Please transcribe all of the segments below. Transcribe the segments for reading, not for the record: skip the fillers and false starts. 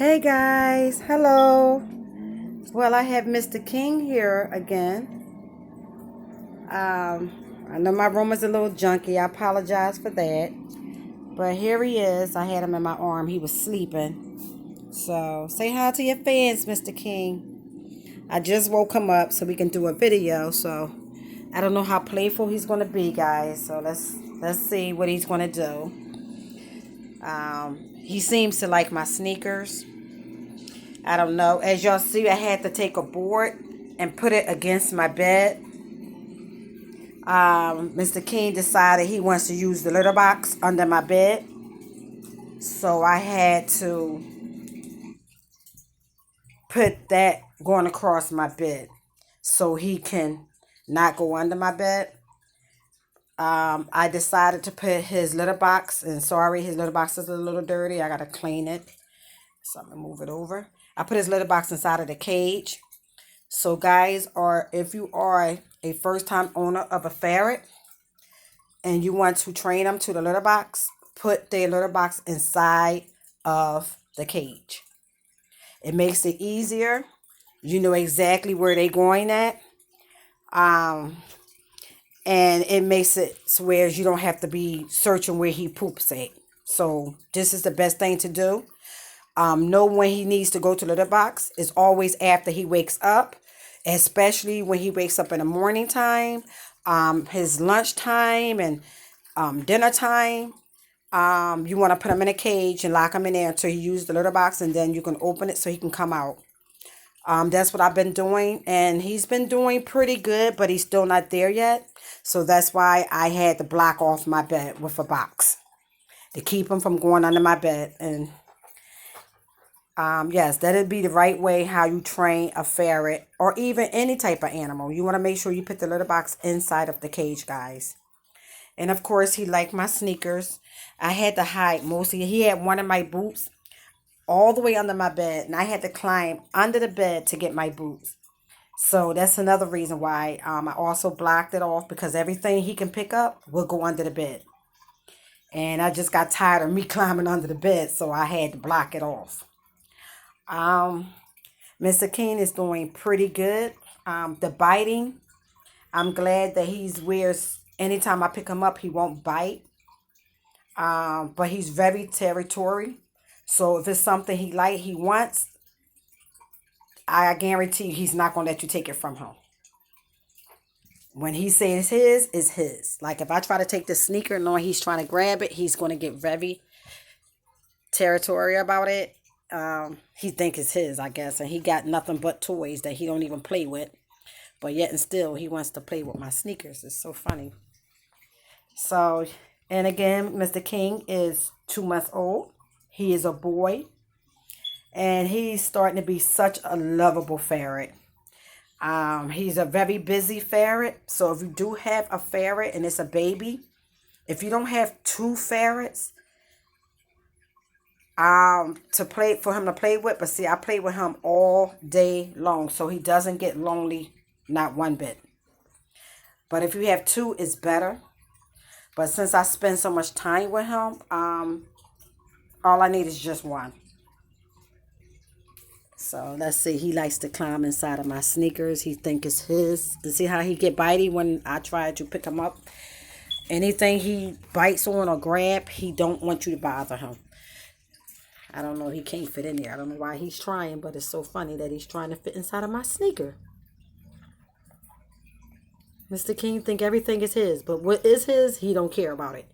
Hey guys, hello. Well, I have Mr. King here again. I know my room is a little junky. I apologize for that. But here he is. I had him in my arm. He was sleeping. So say hi to your fans, Mr. King. I just woke him up so we can do a video. So I don't know how playful he's gonna be, guys. So let's see what he's gonna do. He seems to like my sneakers. I don't know. As y'all see, I had to take a board and put it against my bed. Mr. King decided he wants to use the litter box under my bed. So I had to put that going across my bed so he can not go under my bed. I decided to put his litter box, and sorry, his litter box is a little dirty. I got to clean it. So I'm going to move it over. I put his litter box inside of the cage. So guys, or if you are a first time owner of a ferret and you want to train them to the litter box, put their litter box inside of the cage. It makes it easier. You know exactly where they're going at. Um, and it makes it so where you don't have to be searching where he poops at. So this is the best thing to do. Know when he needs to go to the litter box. It's always after he wakes up, especially when he wakes up in the morning time, his lunch time, and dinner time. You want to put him in a cage and lock him in there until he uses the litter box, and then you can open it so he can come out. That's what I've been doing, and he's been doing pretty good, but he's still not there yet. So that's why I had to block off my bed with a box to keep him from going under my bed. And yes, that'd be the right way how you train a ferret or even any type of animal. You want to make sure you put the litter box inside of the cage, guys. And of course, he liked my sneakers. I had to hide mostly. He had one of my boots all the way under my bed, and I had to climb under the bed to get my boots. So that's another reason why I also blocked it off, because everything he can pick up will go under the bed. And I just got tired of me climbing under the bed, so I had to block it off. Um, Mr. King is doing pretty good. The biting, I'm glad that he's wears. Anytime I pick him up, he won't bite. But he's very territorial. So if it's something he wants, I guarantee you he's not gonna let you take it from him. When he says his, is his. Like if I try to take the sneaker knowing he's trying to grab it, he's gonna get very territorial about it. He think it's his, I guess, and he got nothing but toys that he don't even play with. But yet and still, he wants to play with my sneakers. It's so funny. So, and again, Mr. King is 2 months old. He is a boy, and he's starting to be such a lovable ferret. He's a very busy ferret. So if you do have a ferret and it's a baby, if you don't have two ferrets, to play for him to play with, but see, I play with him all day long, so he doesn't get lonely, not one bit. But if you have two, it's better. But since I spend so much time with him, all I need is just one. So let's see. He likes to climb inside of my sneakers. He think it's his. And see how he get bitey when I try to pick him up. Anything he bites on or grab, he don't want you to bother him. I don't know. He can't fit in there. I don't know why he's trying, but it's so funny that he's trying to fit inside of my sneaker. Mr. King think everything is his, but what is his, he don't care about it.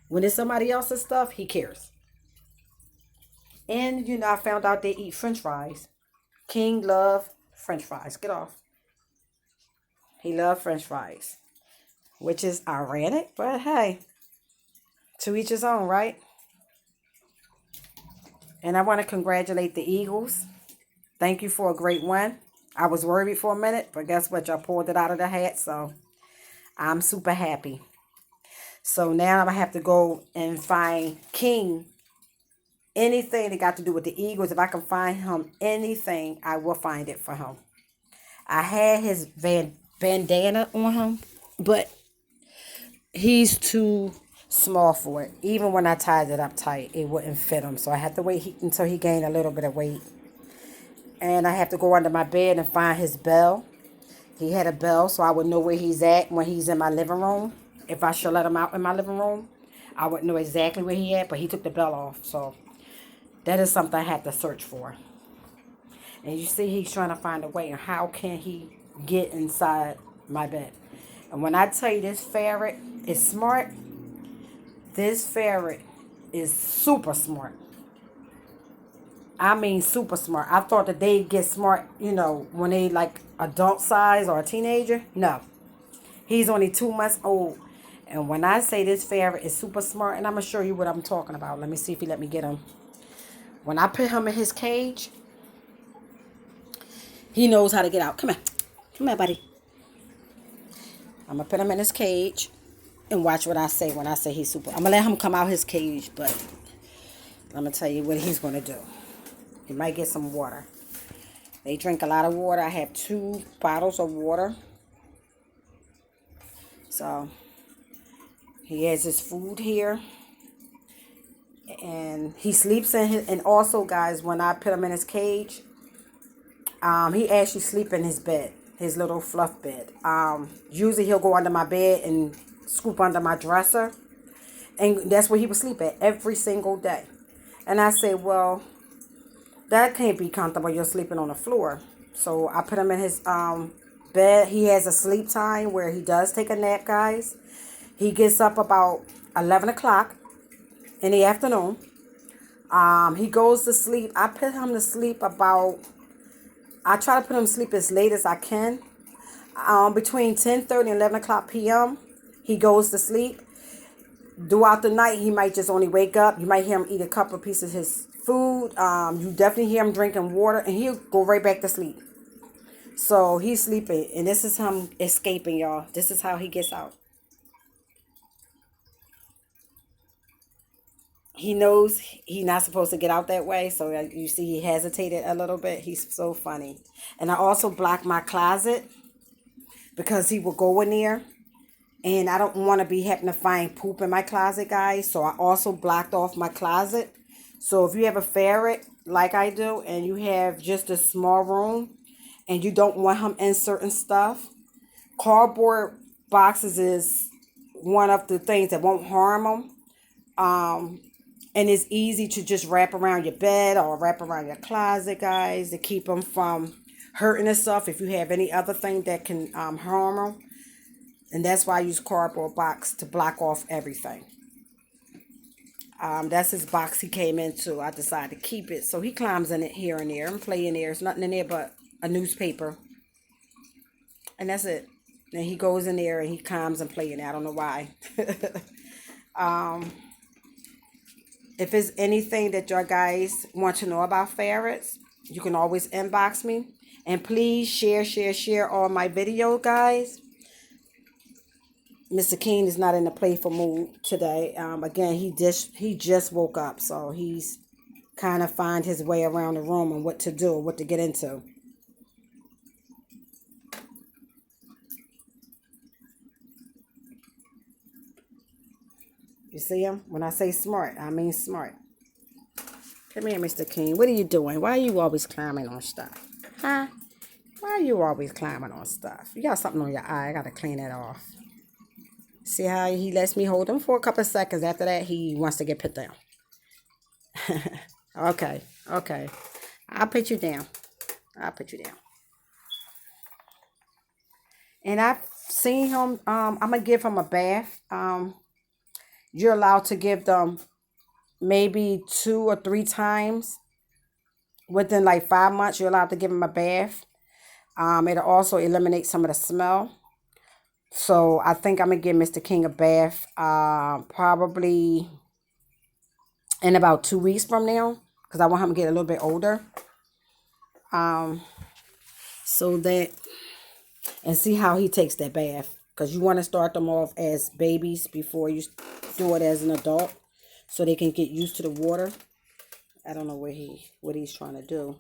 When it's somebody else's stuff, he cares. And I found out they eat French fries. King love French fries. Get off. He love French fries, which is ironic, but hey, to each his own, right? And I want to congratulate the Eagles. Thank you for a great win. I was worried for a minute, but guess what? Y'all pulled it out of the hat, so I'm super happy. So now I'm going to have to go and find King anything that got to do with the Eagles. If I can find him anything, I will find it for him. I had his bandana on him, but he's too small for it. Even when I tied it up tight, it wouldn't fit him. So I had to wait until he gained a little bit of weight. And I have to go under my bed and find his bell. He had a bell, so I would know where he's at when he's in my living room. If I should let him out in my living room, I would know exactly where he at, but he took the bell off. So that is something I have to search for. And you see he's trying to find a way, and how can he get inside my bed? And when I tell you this ferret is smart, this ferret is super smart. I mean super smart. I thought that they'd get smart, when they like adult size or a teenager. No. He's only 2 months old. And when I say this ferret is super smart, and I'm going to show you what I'm talking about. Let me see if he let me get him. When I put him in his cage, he knows how to get out. Come here. Come here, buddy. I'm going to put him in his cage and watch what I say when I say he's super. I'm going to let him come out his cage, but I'm going to tell you what he's going to do. He might get some water. They drink a lot of water. I have 2 bottles of water. So he has his food here. And he sleeps in his, and also guys, when I put him in his cage, he actually sleeps in his bed, his little fluff bed. Usually he'll go under my bed and scoop under my dresser. And that's where he would sleep at every single day. And I say, well, that can't be comfortable. You're sleeping on the floor. So I put him in his bed. He has a sleep time where he does take a nap, guys. He gets up about 11 o'clock in the afternoon. He goes to sleep. I put him to sleep I try to put him to sleep as late as I can. Between 10:30 and 11 o'clock p.m., he goes to sleep. Throughout the night, he might just only wake up. You might hear him eat a couple of pieces of his food. You definitely hear him drinking water, and he'll go right back to sleep. So he's sleeping, and this is him escaping, y'all. This is how he gets out. He knows he's not supposed to get out that way, so you see he hesitated a little bit. He's so funny. And I also blocked my closet because he will go in there, and I don't want to be having to find poop in my closet, guys. So I also blocked off my closet. So if you have a ferret like I do, and you have just a small room, and you don't want him in certain stuff, cardboard boxes is one of the things that won't harm him. And it's easy to just wrap around your bed or wrap around your closet, guys, to keep them from hurting and stuff. If you have any other thing that can harm them. And that's why I use cardboard box to block off everything. That's his box he came into. I decided to keep it. So he climbs in it here and there and play in there. There's nothing in there but a newspaper. And that's it. And he goes in there and he climbs and plays in there. I don't know why. If there's anything that your guys want to know about ferrets, you can always inbox me. And please share all my video, guys. Mr. King is not in a playful mood today. Again, he just woke up, so he's kind of find his way around the room and what to do, what to get into. You see him? When I say smart, I mean smart. Come here, Mr. King. What are you doing? Why are you always climbing on stuff? Huh? Why are you always climbing on stuff? You got something on your eye. I got to clean that off. See how he lets me hold him for a couple of seconds. After that, he wants to get put down. Okay. I'll put you down. And I've seen him. I'm going to give him a bath. You're allowed to give them maybe 2 or 3 times within like 5 months. You're allowed to give them a bath. It'll also eliminate some of the smell. So I think I'm going to give Mr. King a bath probably in about 2 weeks from now, because I want him to get a little bit older. So that, and see how he takes that bath. Because you want to start them off as babies before you do it as an adult, so they can get used to the water. I don't know what he's trying to do.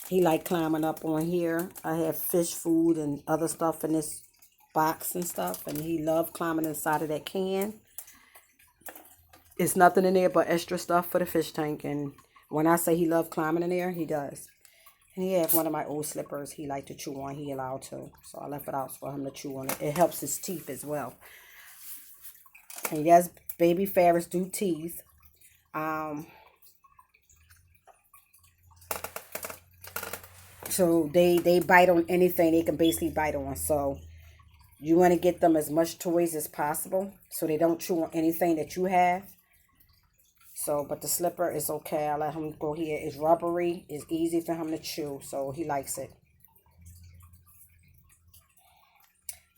He like climbing up on here. I have fish food and other stuff in this box and stuff, and he loved climbing inside of that can. It's nothing in there but extra stuff for the fish tank, and when I say he loved climbing in there, he does. And he had one of my old slippers he liked to chew on. He allowed to, so I left it out for him to chew on it. It helps his teeth as well. And yes, baby ferrets do teeth. So they bite on anything they can basically bite on. So you want to get them as much toys as possible so they don't chew on anything that you have. So, but the slipper is okay. I let him go here. It's rubbery. It's easy for him to chew, so he likes it.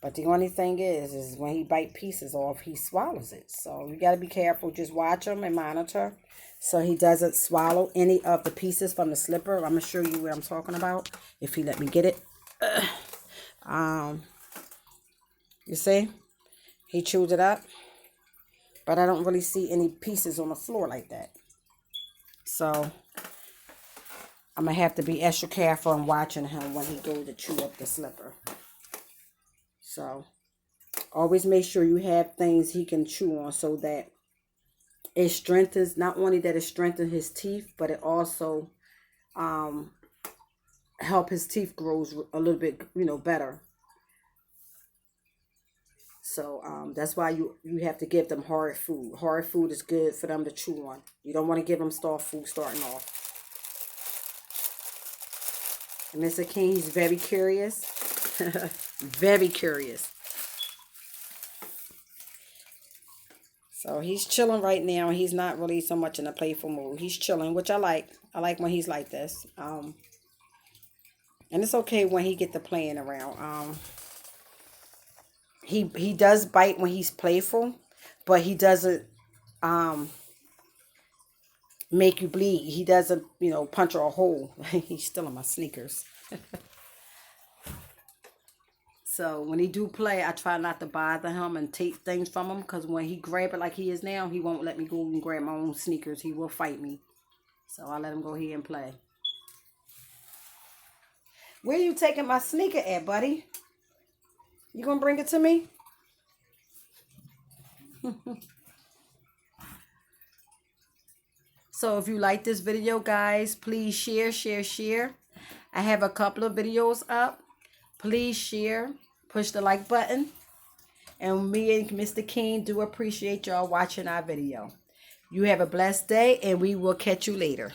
But the only thing is when he bite pieces off, he swallows it. So you got to be careful. Just watch him and monitor so he doesn't swallow any of the pieces from the slipper. I'm going to show you what I'm talking about if he let me get it. You see? He chewed it up. But I don't really see any pieces on the floor like that. So I'm going to have to be extra careful in watching him when he goes to chew up the slipper. So always make sure you have things he can chew on so that it strengthens, not only that it strengthens his teeth, but it also help his teeth grows a little bit, better. So that's why you have to give them hard food. Hard food is good for them to chew on. You don't want to give them soft food starting off. And Mr. King, he's very curious. Very curious. So he's chilling right now. He's not really so much in a playful mood. He's chilling, which I like. I like when he's like this. And it's okay when he get to playing around. He does bite when he's playful, but he doesn't make you bleed. He doesn't, puncture a hole. He's still in my sneakers. So when he do play, I try not to bother him and take things from him, because when he grab it like he is now, he won't let me go and grab my own sneakers. He will fight me. So I let him go here and play. Where you taking my sneaker at, buddy? You gonna bring it to me? So if you like this video, guys, please share. I have a couple of videos up. Please share. Push the like button. And me and Mr. King do appreciate y'all watching our video. You have a blessed day, and we will catch you later.